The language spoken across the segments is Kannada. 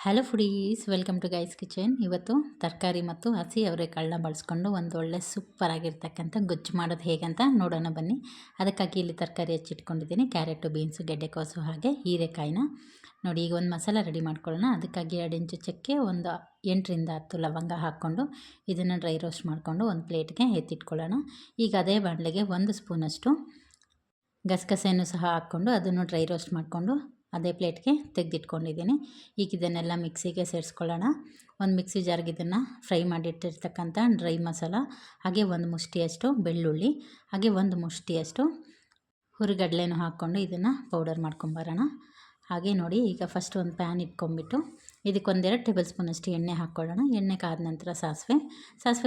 Hello foodies, welcome to guys kitchen. ಇವತ್ತು ತರಕಾರಿ ಮತ್ತು ಹಸಿ ಅವರೆಕಾಳನ್ನ ಬಳಸ್ಕೊಂಡು ಒಂದು ಒಳ್ಳೆ ಸೂಪರಾಗಿರ್ತಕ್ಕಂಥ ಗೊಜ್ಜು ಮಾಡೋದು ಹೇಗಂತ ನೋಡೋಣ ಬನ್ನಿ. ಅದಕ್ಕಾಗಿ ಇಲ್ಲಿ ತರಕಾರಿ ಹೆಚ್ಚಿಟ್ಕೊಂಡಿದ್ದೀನಿ. ಕ್ಯಾರೆಟು, ಬೀನ್ಸು, ಗೆಡ್ಡೆಕೋಸು ಹಾಗೆ ಹೀರೆಕಾಯಿನ ನೋಡಿ. ಈಗ ಒಂದು ಮಸಾಲ ರೆಡಿ ಮಾಡ್ಕೊಳ್ಳೋಣ. ಅದಕ್ಕಾಗಿ 2 ಇಂಚು ಚಕ್ಕೆ, ಒಂದು 8ರಿಂದ 10 ಲವಂಗ ಹಾಕ್ಕೊಂಡು ಇದನ್ನು ಡ್ರೈ ರೋಸ್ಟ್ ಮಾಡಿಕೊಂಡು ಒಂದು ಪ್ಲೇಟ್ಗೆ ಎತ್ತಿಟ್ಕೊಳ್ಳೋಣ. ಈಗ ಅದೇ ಬಾಣಲೆಗೆ 1 ಸ್ಪೂನಷ್ಟು ಗಸಗಸೆಯನ್ನು ಸಹ ಹಾಕ್ಕೊಂಡು ಅದನ್ನು ಡ್ರೈ ರೋಸ್ಟ್ ಮಾಡಿಕೊಂಡು ಅದೇ ಪ್ಲೇಟ್ಗೆ ತೆಗೆದಿಟ್ಕೊಂಡಿದ್ದೀನಿ. ಈಗ ಇದನ್ನೆಲ್ಲ ಮಿಕ್ಸಿಗೆ ಸೇರಿಸ್ಕೊಳ್ಳೋಣ. ಒಂದು ಮಿಕ್ಸಿ ಜಾರ್ಗೆ ಇದನ್ನು ಫ್ರೈ ಮಾಡಿಟ್ಟಿರ್ತಕ್ಕಂಥ ಡ್ರೈ ಮಸಾಲ, ಹಾಗೆ 1 ಮುಷ್ಟಿಯಷ್ಟು ಬೆಳ್ಳುಳ್ಳಿ, ಹಾಗೆ 1 ಮುಷ್ಟಿಯಷ್ಟು ಹುರಿಗಡಲೆನೂ ಹಾಕ್ಕೊಂಡು ಇದನ್ನು ಪೌಡರ್ ಮಾಡ್ಕೊಂಬರೋಣ. ಹಾಗೆ ನೋಡಿ, ಈಗ ಫಸ್ಟ್ ಒಂದು ಪ್ಯಾನ್ ಇಟ್ಕೊಂಡ್ಬಿಟ್ಟು ಇದಕ್ಕೆ 1-2 ಟೇಬಲ್ ಸ್ಪೂನಷ್ಟು ಎಣ್ಣೆ ಹಾಕ್ಕೊಳ್ಳೋಣ. ಎಣ್ಣೆ ಕಾದ ನಂತರ ಸಾಸಿವೆ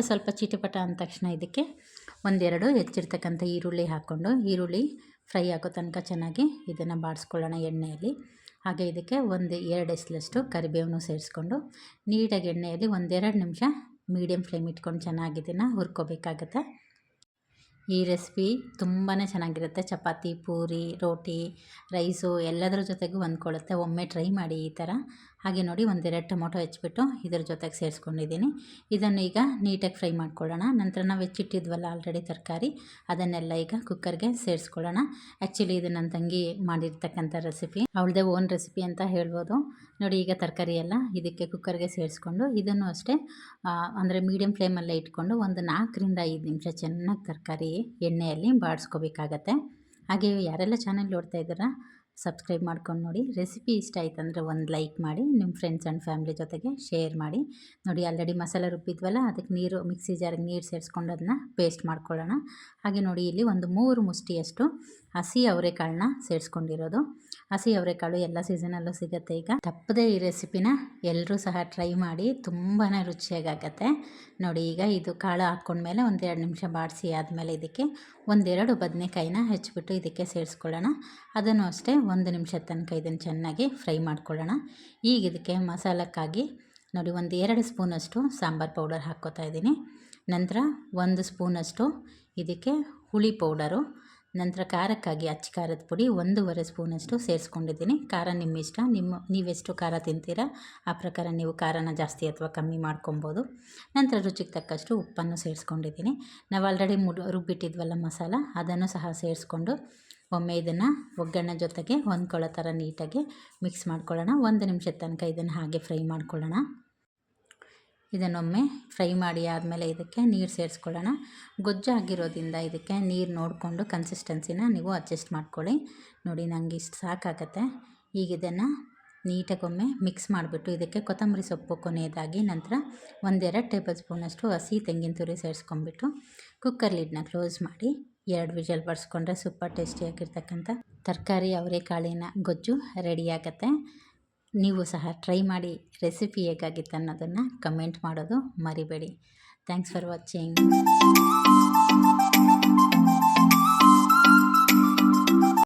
ಸ್ವಲ್ಪ ಚಿಟಪಟ ಅಂದ ತಕ್ಷಣ ಇದಕ್ಕೆ 1-2 ಹೆಚ್ಚಿರ್ತಕ್ಕಂಥ ಈರುಳ್ಳಿ ಹಾಕ್ಕೊಂಡು ಈರುಳ್ಳಿ ಫ್ರೈ ಆಗೋ ತನಕ ಚೆನ್ನಾಗಿ ಇದನ್ನು ಬಾಡಿಸ್ಕೊಳ್ಳೋಣ ಎಣ್ಣೆಯಲ್ಲಿ. ಹಾಗೆ ಇದಕ್ಕೆ 1-2 ಎಸಲಷ್ಟು ಕರಿಬೇವನ್ನು ಸೇರಿಸ್ಕೊಂಡು ನೀಟಾಗಿ ಎಣ್ಣೆಯಲ್ಲಿ 1-2 ನಿಮಿಷ ಮೀಡಿಯಮ್ ಫ್ಲೇಮ್ ಇಟ್ಕೊಂಡು ಚೆನ್ನಾಗಿ ಇದನ್ನು ಹುರ್ಕೋಬೇಕಾಗತ್ತೆ. ಈ ರೆಸಿಪಿ ತುಂಬಾ ಚೆನ್ನಾಗಿರುತ್ತೆ. ಚಪಾತಿ, ಪೂರಿ, ರೋಟಿ, ರೈಸು ಎಲ್ಲದರ ಜೊತೆಗೂ ಹೊಂದ್ಕೊಳ್ಳುತ್ತೆ. ಒಮ್ಮೆ ಟ್ರೈ ಮಾಡಿ ಈ ಥರ. ಹಾಗೆ ನೋಡಿ, 1-2 ಟೊಮೊಟೊ ಹೆಚ್ಚಿಬಿಟ್ಟು ಇದ್ರ ಜೊತೆಗೆ ಸೇರಿಸ್ಕೊಂಡಿದ್ದೀನಿ. ಇದನ್ನು ಈಗ ನೀಟಾಗಿ ಫ್ರೈ ಮಾಡ್ಕೊಳ್ಳೋಣ. ನಂತರ ನಾವು ಹೆಚ್ಚಿಟ್ಟಿದ್ವಲ್ಲ ಆಲ್ರೆಡಿ ತರಕಾರಿ, ಅದನ್ನೆಲ್ಲ ಈಗ ಕುಕ್ಕರ್ಗೆ ಸೇರಿಸ್ಕೊಳ್ಳೋಣ. ಆ್ಯಕ್ಚುಲಿ ಇದು ನನ್ನ ತಂಗಿ ಮಾಡಿರ್ತಕ್ಕಂಥ ರೆಸಿಪಿ, ಅವಳದೇ ಓನ್ ರೆಸಿಪಿ ಅಂತ ಹೇಳ್ಬೋದು. ನೋಡಿ, ಈಗ ತರಕಾರಿ ಎಲ್ಲ ಇದಕ್ಕೆ ಕುಕ್ಕರ್ಗೆ ಸೇರಿಸ್ಕೊಂಡು ಇದನ್ನು ಅಷ್ಟೇ ಅಂದರೆ ಮೀಡಿಯಮ್ ಫ್ಲೇಮಲ್ಲೇ ಇಟ್ಕೊಂಡು ಒಂದು 4ರಿಂದ 5 ನಿಮಿಷ ಚೆನ್ನಾಗಿ ತರಕಾರಿ ಎಣ್ಣೆಯಲ್ಲಿ ಬಾಡಿಸ್ಕೋಬೇಕಾಗತ್ತೆ. ಹಾಗೆ ಯಾರೆಲ್ಲ ಚಾನಲ್ ನೋಡ್ತಾ ಇದ್ದೀರಾ ಸಬ್ಸ್ಕ್ರೈಬ್ ಮಾಡ್ಕೊಂಡು ನೋಡಿ. ರೆಸಿಪಿ ಇಷ್ಟ ಆಯ್ತು ಅಂದರೆ ಒಂದು ಲೈಕ್ ಮಾಡಿ, ನಿಮ್ಮ ಫ್ರೆಂಡ್ಸ್ ಆ್ಯಂಡ್ ಫ್ಯಾಮಿಲಿ ಜೊತೆಗೆ ಶೇರ್ ಮಾಡಿ. ನೋಡಿ, ಆಲ್ರೆಡಿ ಮಸಾಲೆ ರುಬ್ಬಿದ್ವಲ್ಲ, ಅದಕ್ಕೆ ನೀರು ಮಿಕ್ಸಿ ಜಾರಿಗೆ ನೀರು ಸೇರಿಸ್ಕೊಂಡು ಅದನ್ನ ಪೇಸ್ಟ್ ಮಾಡ್ಕೊಳ್ಳೋಣ. ಹಾಗೆ ನೋಡಿ, ಇಲ್ಲಿ ಒಂದು 3 ಮುಷ್ಟಿಯಷ್ಟು ಹಸಿ ಅವರೆಕಾಳನ್ನ ಸೇರಿಸ್ಕೊಂಡಿರೋದು. ಹಸಿ ಅವರೆಕಾಳು ಎಲ್ಲ ಸೀಸನಲ್ಲೂ ಸಿಗುತ್ತೆ. ಈಗ ತಪ್ಪದೇ ಈ ರೆಸಿಪಿನ ಎಲ್ಲರೂ ಸಹ ಟ್ರೈ ಮಾಡಿ, ತುಂಬಾ ರುಚಿಯಾಗತ್ತೆ. ನೋಡಿ, ಈಗ ಇದು ಕಾಳು ಹಾಕ್ಕೊಂಡ್ಮೇಲೆ 1-2 ನಿಮಿಷ ಬಾಡಿಸಿ ಆದಮೇಲೆ ಇದಕ್ಕೆ 1-2 ಬದನೆಕಾಯಿನ ಹೆಚ್ಚಿಬಿಟ್ಟು ಇದಕ್ಕೆ ಸೇರಿಸ್ಕೊಳ್ಳೋಣ. ಅದನ್ನು ಅಷ್ಟೇ 1 ನಿಮಿಷದ ತನಕ ಇದನ್ನು ಚೆನ್ನಾಗಿ ಫ್ರೈ ಮಾಡ್ಕೊಳ್ಳೋಣ. ಈಗ ಇದಕ್ಕೆ ಮಸಾಲಕ್ಕಾಗಿ ನೋಡಿ 1-2 ಸ್ಪೂನಷ್ಟು ಸಾಂಬಾರು ಪೌಡರ್ ಹಾಕ್ಕೋತಾ ಇದ್ದೀನಿ. ನಂತರ 1 ಸ್ಪೂನಷ್ಟು ಇದಕ್ಕೆ ಹುಳಿ ಪೌಡರು. ನಂತರ ಖಾರಕ್ಕಾಗಿ ಅಚ್ಚ ಖಾರದ ಪುಡಿ 1.5 ಸ್ಪೂನಷ್ಟು ಸೇರಿಸ್ಕೊಂಡಿದ್ದೀನಿ. ಖಾರ ನಿಮ್ಮ ಇಷ್ಟ, ನೀವೆಷ್ಟು ಖಾರ ತಿಂತೀರಾ ಆ ಪ್ರಕಾರ ನೀವು ಖಾರನ ಜಾಸ್ತಿ ಅಥವಾ ಕಮ್ಮಿ ಮಾಡ್ಕೊಬೋದು. ನಂತರ ರುಚಿಗೆ ತಕ್ಕಷ್ಟು ಉಪ್ಪನ್ನು ಸೇರಿಸ್ಕೊಂಡಿದ್ದೀನಿ. ನಾವು ಆಲ್ರೆಡಿ ರುಬ್ಬಿಟ್ಟಿದ್ವಲ್ಲ ಮಸಾಲ, ಅದನ್ನು ಸಹ ಸೇರಿಸ್ಕೊಂಡು ಒಮ್ಮೆ ಇದನ್ನು ಒಗ್ಗರಣೆ ಜೊತೆಗೆ ಹೊಂದ್ಕೊಳ್ಳೋ ಥರ ನೀಟಾಗಿ ಮಿಕ್ಸ್ ಮಾಡ್ಕೊಳ್ಳೋಣ. 1 ನಿಮಿಷದ ತನಕ ಇದನ್ನು ಹಾಗೆ ಫ್ರೈ ಮಾಡ್ಕೊಳ್ಳೋಣ. ಇದನ್ನೊಮ್ಮೆ ಫ್ರೈ ಮಾಡಿ ಆದಮೇಲೆ ಇದಕ್ಕೆ ನೀರು ಸೇರಿಸ್ಕೊಳ್ಳೋಣ. ಗೊಜ್ಜು ಆಗಿರೋದ್ರಿಂದ ಇದಕ್ಕೆ ನೀರು ನೋಡಿಕೊಂಡು ಕನ್ಸಿಸ್ಟೆನ್ಸಿನ ನೀವು ಅಡ್ಜಸ್ಟ್ ಮಾಡ್ಕೊಳ್ಳಿ. ನೋಡಿ, ನನಗೆ ಇಷ್ಟು ಸಾಕಾಗತ್ತೆ. ಈಗ ಇದನ್ನು ನೀಟಾಗೊಮ್ಮೆ ಮಿಕ್ಸ್ ಮಾಡಿಬಿಟ್ಟು ಇದಕ್ಕೆ ಕೊತ್ತಂಬರಿ ಸೊಪ್ಪು ಕೊನೆಯದಾಗಿ, ನಂತರ 1-2 ಟೇಬಲ್ ಸ್ಪೂನಷ್ಟು ಹಸಿ ತೆಂಗಿನ ತುರಿ ಸೇರಿಸ್ಕೊಂಡ್ಬಿಟ್ಟು ಕುಕ್ಕರ್ ಲಿಡ್ನ ಕ್ಲೋಸ್ ಮಾಡಿ 2 ವಿಷಲ್ ಬಡಿಸ್ಕೊಂಡ್ರೆ ಸೂಪರ್ ಟೇಸ್ಟಿಯಾಗಿರ್ತಕ್ಕಂಥ ತರಕಾರಿ ಅವರೆಕಾಳಿನ ಗೊಜ್ಜು ರೆಡಿಯಾಗತ್ತೆ. ನೀವು ಸಹ ಟ್ರೈ ಮಾಡಿ. ರೆಸಿಪಿ ಹೇಗಾಗಿತ್ತು ಅನ್ನೋದನ್ನು ಕಮೆಂಟ್ ಮಾಡೋದು ಮರಿಬೇಡಿ. Thanks for watching.